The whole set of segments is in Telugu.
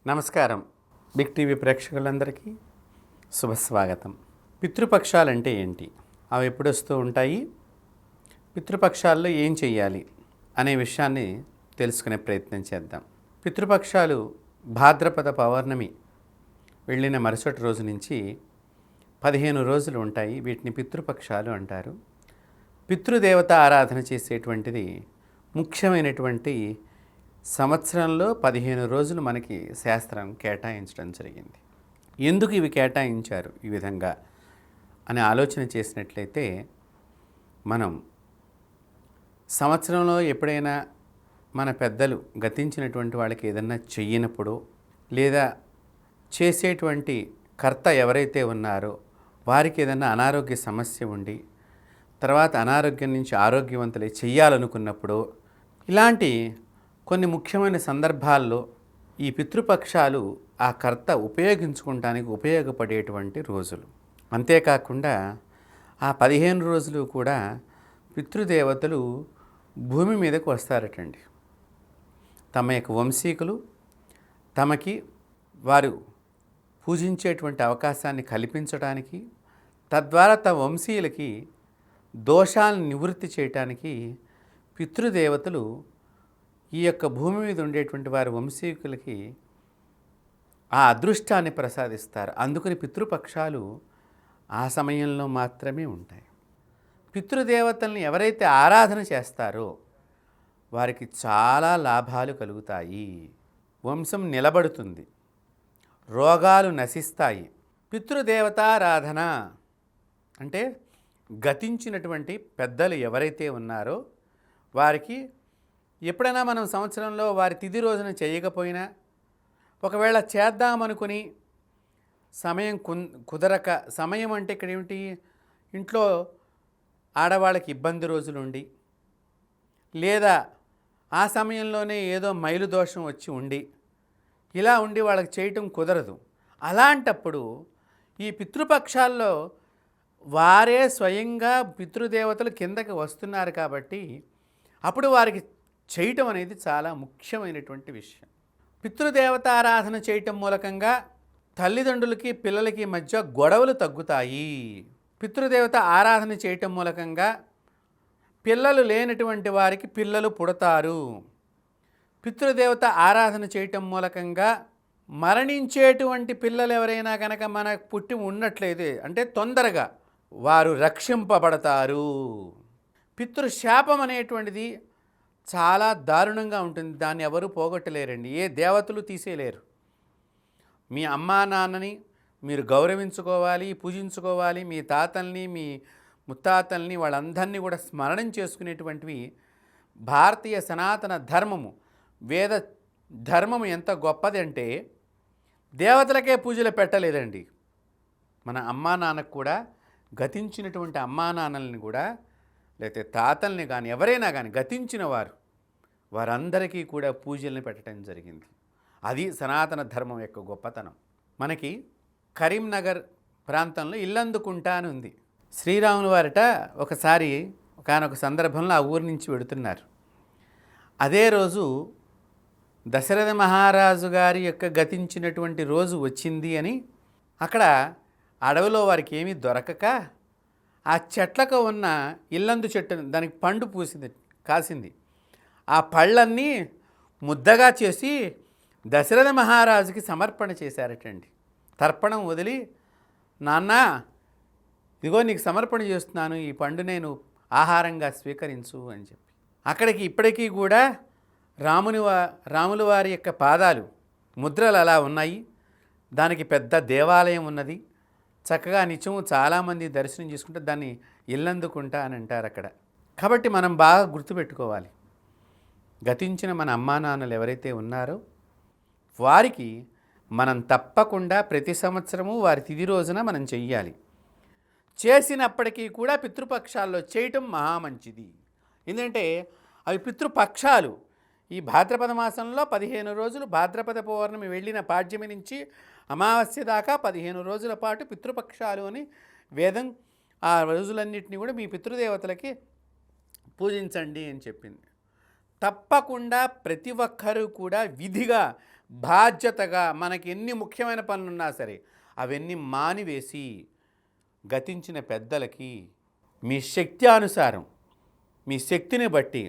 నమస్కారం. బిగ్ టీవీ ప్రేక్షకులందరికీ శుభస్వాగతం. పితృపక్షాలంటే ఏంటి? అవి ఎప్పుడు వస్తూ ఉంటాయి? పితృపక్షాల్లో ఏం చెయ్యాలి అనే విషయాన్ని తెలుసుకునే ప్రయత్నం చేద్దాం. పితృపక్షాలు భాద్రపద పౌర్ణమి వెళ్ళిన మరుసటి రోజు నుంచి 15 రోజులు ఉంటాయి. వీటిని పితృపక్షాలు అంటారు. పితృదేవత ఆరాధన చేసేటువంటిది ముఖ్యమైనటువంటి సంవత్సరంలో 15 రోజులు మనకి శాస్త్రం కేటాయించడం జరిగింది. ఎందుకు ఇవి కేటాయించారు ఈ విధంగా అని ఆలోచన చేసినట్లయితే, మనం సంవత్సరంలో ఎప్పుడైనా మన పెద్దలు గతించినటువంటి వాళ్ళకి ఏదన్నా చెయ్యనప్పుడు, లేదా చేసేటువంటి కర్త ఎవరైతే ఉన్నారో వారికి ఏదన్నా అనారోగ్య సమస్య ఉండి తర్వాత అనారోగ్యం నుంచి ఆరోగ్యవంతులై చెయ్యాలనుకున్నప్పుడు, ఇలాంటి కొన్ని ముఖ్యమైన సందర్భాల్లో ఈ పితృపక్షాలు ఆ కర్త ఉపయోగించుకోవడానికి ఉపయోగపడేటువంటి రోజులు. అంతేకాకుండా ఆ 15 రోజులు కూడా పితృదేవతలు భూమి మీదకు వస్తారటండి. తమ యొక్క వంశీకులు తమకి వారు పూజించేటువంటి అవకాశాన్ని కల్పించడానికి, తద్వారా తమ వంశీయులకి దోషాలను నివృత్తి చేయటానికి పితృదేవతలు ఈ యొక్క భూమి మీద ఉండేటువంటి వారి వంశీకులకి ఆ అదృష్టాన్ని ప్రసాదిస్తారు. అందుకని పితృపక్షాలు ఆ సమయంలో మాత్రమే ఉంటాయి. పితృదేవతల్ని ఎవరైతే ఆరాధన చేస్తారో వారికి చాలా లాభాలు కలుగుతాయి. వంశం నిలబడుతుంది, రోగాలు నశిస్తాయి. పితృదేవతారాధన అంటే గతించినటువంటి పెద్దలు ఎవరైతే ఉన్నారో వారికి ఎప్పుడైనా మనం సంవత్సరంలో వారి తిథి రోజున చేయకపోయినా, ఒకవేళ చేద్దామనుకుని సమయం కుదరక, సమయం అంటే ఇక్కడ ఏమిటి, ఇంట్లో ఆడవాళ్ళకి ఇబ్బంది రోజులుండి, లేదా ఆ సమయంలోనే ఏదో మైలు దోషం వచ్చి ఉండి, ఇలా ఉండి వాళ్ళకి చేయటం కుదరదు. అలాంటప్పుడు ఈ పితృపక్షాల్లో వారే స్వయంగా పితృదేవతలు కిందకి వస్తున్నారు కాబట్టి అప్పుడు వారికి చేయటం అనేది చాలా ముఖ్యమైనటువంటి విషయం. పితృదేవతారాధన చేయటం మూలకంగా తల్లిదండ్రులకి పిల్లలకి మధ్య గొడవలు తగ్గుతాయి. పితృదేవత ఆరాధన చేయటం మూలకంగా పిల్లలు లేనటువంటి వారికి పిల్లలు పుడతారు. పితృదేవత ఆరాధన చేయటం మూలకంగా మరణించేటువంటి పిల్లలు ఎవరైనా కనుక మనకు పుట్టి ఉన్నట్లయితే అంటే తొందరగా వారు రక్షింపబడతారు. పితృశాపం అనేటువంటిది చాలా దారుణంగా ఉంటుంది. దాన్ని ఎవరు పోగొట్టలేరండి, ఏ దేవతలు తీసేయలేరు. మీ అమ్మా నాన్నని మీరు గౌరవించుకోవాలి, పూజించుకోవాలి. మీ తాతల్ని, మీ ముత్తాతల్ని, వాళ్ళందరినీ కూడా స్మరణం చేసుకునేటువంటివి భారతీయ సనాతన ధర్మము, వేద ధర్మము ఎంత గొప్పది అంటే దేవతలకే పూజలు పెట్టలేదండి. మన అమ్మా నాన్నకు కూడా, గతించినటువంటి అమ్మా నాన్నల్ని కూడా, లేకపోతే తాతల్ని కానీ ఎవరైనా కానీ గతించిన వారందరికీ కూడా పూజల్ని పెట్టడం జరిగింది. అది సనాతన ధర్మం యొక్క గొప్పతనం. మనకి కరీంనగర్ ప్రాంతంలో ఇల్లందుకుంట అని ఉంది. శ్రీరాముల వారిట ఒకసారి ఒకానొక సందర్భంలో ఆ ఊరి నుంచి వెడుతున్నారు. అదే రోజు దశరథ మహారాజు గారి యొక్క గతించినటువంటి రోజు వచ్చింది అని అక్కడ అడవిలో వారికి ఏమీ దొరకక ఆ చెట్లకు ఉన్న ఇల్లందు చెట్టు, దానికి పండు కాసింది. ఆ పళ్ళన్నీ ముద్దగా చేసి దశరథ మహారాజుకి సమర్పణ చేశారటండి. తర్పణం వదిలి, నాన్న ఇదిగో నీకు సమర్పణ చేస్తున్నాను, ఈ పండు నేను ఆహారంగా స్వీకరించు అని చెప్పి. అక్కడికి ఇప్పటికీ కూడా రాముల వారి యొక్క పాదాలు ముద్రలు అలా ఉన్నాయి. దానికి పెద్ద దేవాలయం ఉన్నది. చక్కగా నిత్యము చాలామంది దర్శనం చేసుకుంటే దాన్ని ఇల్లందుకుంటా అని అంటారు అక్కడ. కాబట్టి మనం బాగా గుర్తుపెట్టుకోవాలి, గతించిన మన అమ్మా నాన్నలు ఎవరైతే ఉన్నారో వారికి మనం తప్పకుండా ప్రతి సంవత్సరము వారి తిథి రోజున మనం చెయ్యాలి. చేసినప్పటికీ కూడా పితృపక్షాల్లో చేయటం మహా మంచిది. ఎందుకంటే అవి పితృపక్షాలు. ఈ భాద్రపద మాసంలో 15 రోజులు, భాద్రపద పౌర్ణమి వెళ్ళిన పాడ్యమి నుంచి అమావాస్య దాకా 15 రోజుల పాటు పితృపక్షాలు అని వేదం ఆ రోజులన్నింటినీ కూడా మీ పితృదేవతలకి పూజించండి అని చెప్పింది. తప్పకుండా ప్రతి ఒక్కరూ కూడా విధిగా బాధ్యతగా మనకి ఎన్ని ముఖ్యమైన పనులున్నా సరే అవన్నీ మానివేసి గతించిన పెద్దలకి మీ శక్తి అనుసారం, మీ శక్తిని బట్టి,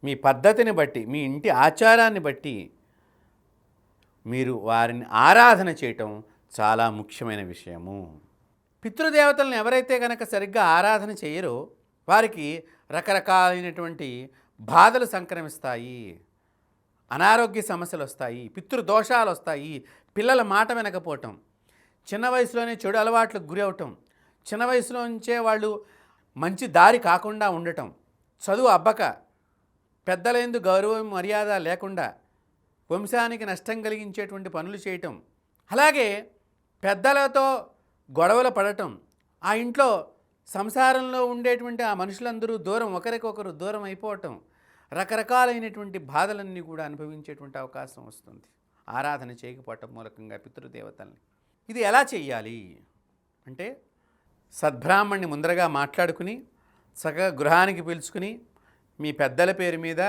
మీ పద్ధతిని బట్టి, మీ ఇంటి ఆచారాన్ని బట్టి మీరు వారిని ఆరాధన చేయటం చాలా ముఖ్యమైన విషయము. పితృదేవతలను ఎవరైతే కనుక సరిగ్గా ఆరాధన చేయరో వారికి రకరకాలైనటువంటి బాధలు సంక్రమిస్తాయి, అనారోగ్య సమస్యలు వస్తాయి, పితృదోషాలు వస్తాయి. పిల్లల మాట వినకపోవటం, చిన్న వయసులోనే చెడు అలవాట్లకు గురి అవటం, చిన్న వయసులో నుంచే వాళ్ళు మంచి దారి కాకుండా ఉండటం, చదువు అబ్బక, పెద్దలందు గౌరవం మర్యాద లేకుండా వంశానికి నష్టం కలిగించేటువంటి పనులు చేయటం, అలాగే పెద్దలతో గొడవలు పడటం, ఆ ఇంట్లో సంసారంలో ఉండేటువంటి ఆ మనుషులందరూ దూరం, ఒకరికొకరు దూరం అయిపోవటం, రకరకాలైనటువంటి బాధలన్నీ కూడా అనుభవించేటువంటి అవకాశం వస్తుంది ఆరాధన చేయకపోవటం మూలకంగా పితృదేవతల్ని. ఇది ఎలా చెయ్యాలి అంటే సద్బ్రాహ్మణ్ణి ముందరగా మాట్లాడుకుని చక్కగా గృహానికి పిలుచుకుని మీ పెద్దల పేరు మీద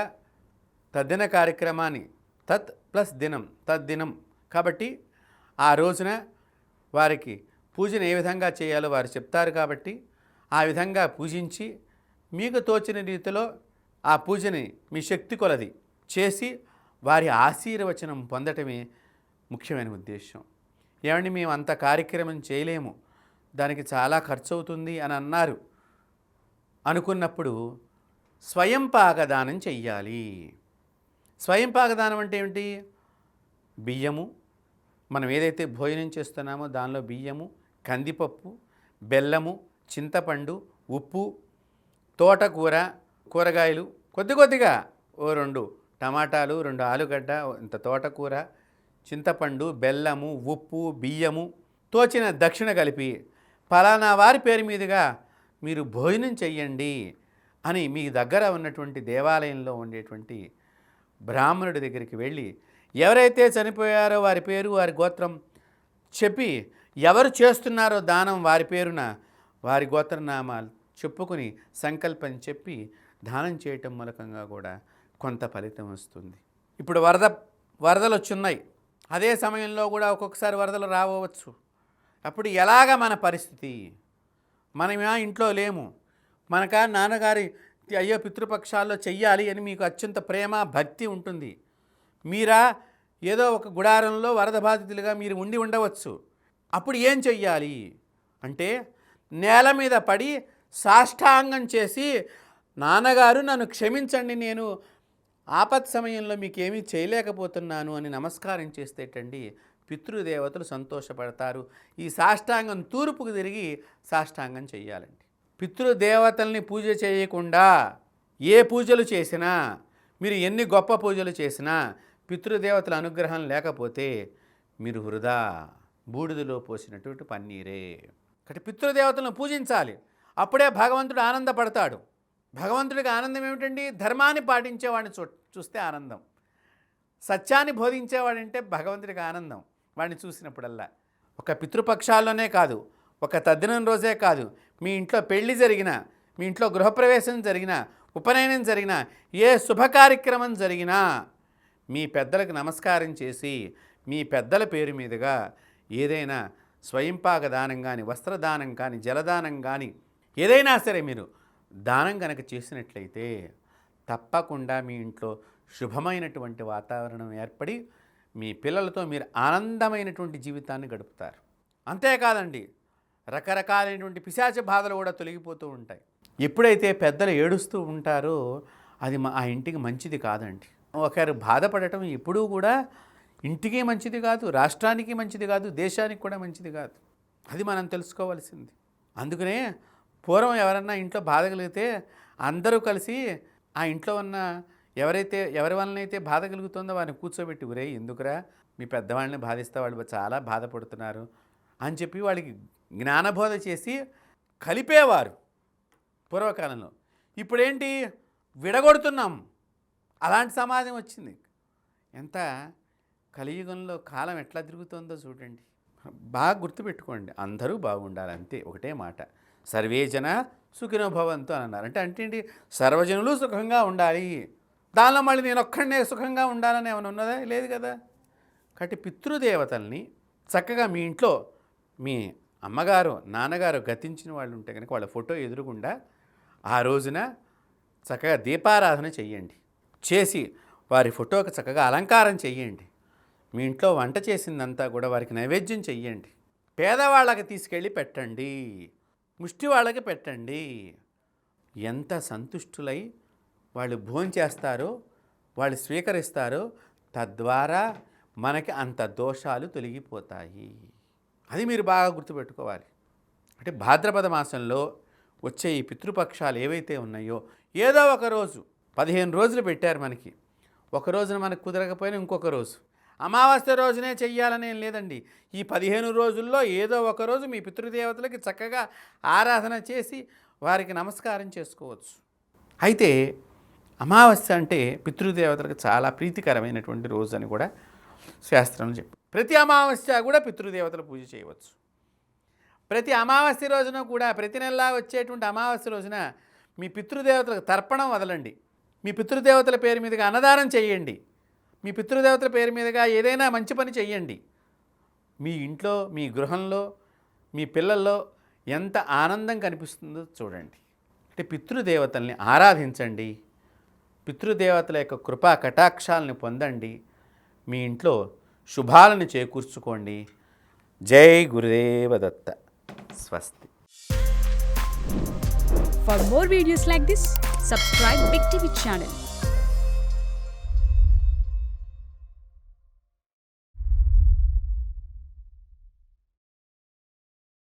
తద్దిన కార్యక్రమాన్ని, తత్ ప్లస్ దినం, తద్దినం కాబట్టి ఆ రోజున వారికి పూజను ఏ విధంగా చేయాలో వారు చెప్తారు కాబట్టి ఆ విధంగా పూజించి మీకు తోచిన రీతిలో ఆ పూజని మీ శక్తి కొలది చేసి వారి ఆశీర్వచనం పొందటమే ముఖ్యమైన ఉద్దేశం. ఏమండి మేము అంత కార్యక్రమం చేయలేము, దానికి చాలా ఖర్చు అవుతుంది అని అన్నారు అనుకున్నప్పుడు స్వయం పాకదానం చెయ్యాలి. స్వయం పాకదానం అంటే ఏమిటి? బియ్యము, మనం ఏదైతే భోజనం చేస్తున్నామో దానిలో బియ్యము, కందిపప్పు, బెల్లము, చింతపండు, ఉప్పు, తోటకూర, కూరగాయలు కొద్ది కొద్దిగా, ఓ 2 టమాటాలు, 2 ఆలుగడ్డ, ఇంత తోటకూర, చింతపండు, బెల్లము, ఉప్పు, బియ్యము, తోచిన దక్షిణ కలిపి పలానా వారి పేరు మీదుగా మీరు భోజనం చెయ్యండి అని మీ దగ్గర ఉన్నటువంటి దేవాలయంలో ఉండేటువంటి బ్రాహ్మణుడి దగ్గరికి వెళ్ళి ఎవరైతే చనిపోయారో వారి పేరు, వారి గోత్రం చెప్పి, ఎవరు చేస్తున్నారో దానం వారి పేరున వారి గోత్రనామాలు చెప్పుకుని సంకల్పం చెప్పి దానం చేయటం మూలకంగా కూడా కొంత ఫలితం వస్తుంది. ఇప్పుడు వరదలు వచ్చున్నాయి, అదే సమయంలో కూడా ఒక్కొక్కసారి వరదలు రావచ్చు. అప్పుడు ఎలాగ మన పరిస్థితి? మనం ఇంట్లో లేము, మనకా నాన్నగారి అయ్యో పితృపక్షాల్లో చెయ్యాలి అని మీకు అత్యంత ప్రేమ భక్తి ఉంటుంది. మీరా ఏదో ఒక గుడారంలో వరద బాధితులుగా మీరు ఉండవచ్చు. అప్పుడు ఏం చెయ్యాలి అంటే నేల మీద పడి సాష్టాంగం చేసి, నాన్నగారు నన్ను క్షమించండి, నేను ఆపత్ సమయంలో మీకేమీ చేయలేకపోతున్నాను అని నమస్కారం చేస్తేటండి పితృదేవతలు సంతోషపడతారు. ఈ సాష్టాంగం తూర్పుకు తిరిగి సాష్టాంగం చెయ్యాలండి. పితృదేవతల్ని పూజ చేయకుండా ఏ పూజలు చేసినా, మీరు ఎన్ని గొప్ప పూజలు చేసినా పితృదేవతల అనుగ్రహం లేకపోతే మీరు వృధా, బూడిదలో పోసినటువంటి పన్నీరే. కాబట్టి పితృదేవతలను పూజించాలి, అప్పుడే భగవంతుడు ఆనందపడతాడు. భగవంతుడికి ఆనందం ఏమిటండి? ధర్మాన్ని పాటించేవాడిని చూస్తే ఆనందం, సత్యాన్ని బోధించేవాడంటే భగవంతుడికి ఆనందం వాడిని చూసినప్పుడల్లా. ఒక పితృపక్షాల్లోనే కాదు, ఒక తద్దినం రోజే కాదు, మీ ఇంట్లో పెళ్లి జరిగినా, మీ ఇంట్లో గృహప్రవేశం జరిగినా, ఉపనయనం జరిగినా, ఏ శుభ కార్యక్రమం జరిగినా మీ పెద్దలకు నమస్కారం చేసి మీ పెద్దల పేరు మీదుగా ఏదైనా స్వయంపాక దానం కానీ, వస్త్రదానం కానీ, జలదానం కానీ ఏదైనా సరే మీరు దానం కనుక చేసినట్లయితే తప్పకుండా మీ ఇంట్లో శుభమైనటువంటి వాతావరణం ఏర్పడి మీ పిల్లలతో మీరు ఆనందమైనటువంటి జీవితాన్ని గడుపుతారు. అంతేకాదండి, రకరకాలైనటువంటి పిశాచ బాధలు కూడా తొలగిపోతూ ఉంటాయి. ఎప్పుడైతే పెద్దలు ఏడుస్తూ ఉంటారో అది ఆ ఇంటికి మంచిది కాదండి. ఒకరు బాధపడటం ఎప్పుడూ కూడా ఇంటికి మంచిది కాదు, రాష్ట్రానికి మంచిది కాదు, దేశానికి కూడా మంచిది కాదు. అది మనం తెలుసుకోవాల్సింది. అందుకనే పూర్వం ఎవరన్నా ఇంట్లో బాధ కలిగితే అందరూ కలిసి ఆ ఇంట్లో ఉన్న ఎవరి వలనైతే బాధ కలుగుతుందో వారిని కూర్చోబెట్టి, ఒరే ఎందుకురా మీ పెద్దవాళ్ళని బాధిస్తే వాళ్ళు చాలా బాధపడుతున్నారు అని చెప్పి వాళ్ళకి జ్ఞానబోధ చేసి కలిపేవారు పూర్వకాలంలో. ఇప్పుడేంటి, విడగొడుతున్నాం. అలాంటి సమాజం వచ్చింది. ఎంత కలియుగంలో కాలం ఎట్లా తిరుగుతుందో చూడండి. బాగా గుర్తుపెట్టుకోండి, అందరూ బాగుండాలి, అంతే, ఒకటే మాట. సర్వే జన సుఖినో భవంతు అని అన్నారు. అంటే ఏంటి? సర్వజనులు సుఖంగా ఉండాలి, దానిలో మళ్ళీ నేను ఒక్కడనే సుఖంగా ఉండాలని ఏమైనా ఉన్నదా? లేదు కదా. కాబట్టి పితృదేవతల్ని చక్కగా మీ ఇంట్లో మీ అమ్మగారు నాన్నగారు గతించిన వాళ్ళు ఉంటే కనుక వాళ్ళ ఫోటో ఎదురుగుండా ఆ రోజున చక్కగా దీపారాధన చెయ్యండి. చేసి వారి ఫోటోకి చక్కగా అలంకారం చెయ్యండి. మీ ఇంట్లో వంట చేసిందంతా కూడా వారికి నైవేద్యం చెయ్యండి. పేదవాళ్ళకి తీసుకెళ్ళి పెట్టండి, ముష్టి వాళ్ళకి పెట్టండి. ఎంత సంతుష్టులై వాళ్ళు భోంచేస్తారో వాళ్ళు స్వీకరిస్తారో తద్వారా మనకి అంత దోషాలు తొలగిపోతాయి. అది మీరు బాగా గుర్తుపెట్టుకోవాలి. అంటే భాద్రపద మాసంలో వచ్చే ఈ పితృపక్షాలు ఏవైతే ఉన్నాయో ఏదో ఒక రోజు 15 రోజులు పెట్టారు మనకి. ఒక రోజున మనకు కుదరకపోయినా ఇంకొక రోజు అమావాస్య రోజునే చెయ్యాలనేం లేదండి. ఈ 15 రోజుల్లో ఏదో ఒక రోజు మీ పితృదేవతలకి చక్కగా ఆరాధన చేసి వారికి నమస్కారం చేసుకోవచ్చు. అయితే అమావాస్య అంటే పితృదేవతలకు చాలా ప్రీతికరమైనటువంటి రోజు అని కూడా శాస్త్రంలో చెప్పి ప్రతి అమావాస్య కూడా పితృదేవతల పూజ చేయవచ్చు. ప్రతి అమావాస్య రోజున కూడా ప్రతి నెలా వచ్చేటువంటి అమావాస్య రోజున మీ పితృదేవతలకు తర్పణం వదలండి. మీ పితృదేవతల పేరు మీదుగా అన్నదానం చేయండి. మీ పితృదేవతల పేరు మీదుగా ఏదైనా మంచి పని చెయ్యండి. మీ ఇంట్లో మీ గృహంలో మీ పిల్లల్లో ఎంత ఆనందం కనిపిస్తుందో చూడండి. అంటే పితృదేవతల్ని ఆరాధించండి. పితృదేవతల యొక్క కృపా కటాక్షాలను పొందండి. మీ ఇంట్లో శుభాలను చేకూర్చుకోండి. జై గురుదేవ దత్త. స్వస్తి. For more videos like this, subscribe Big TV channel.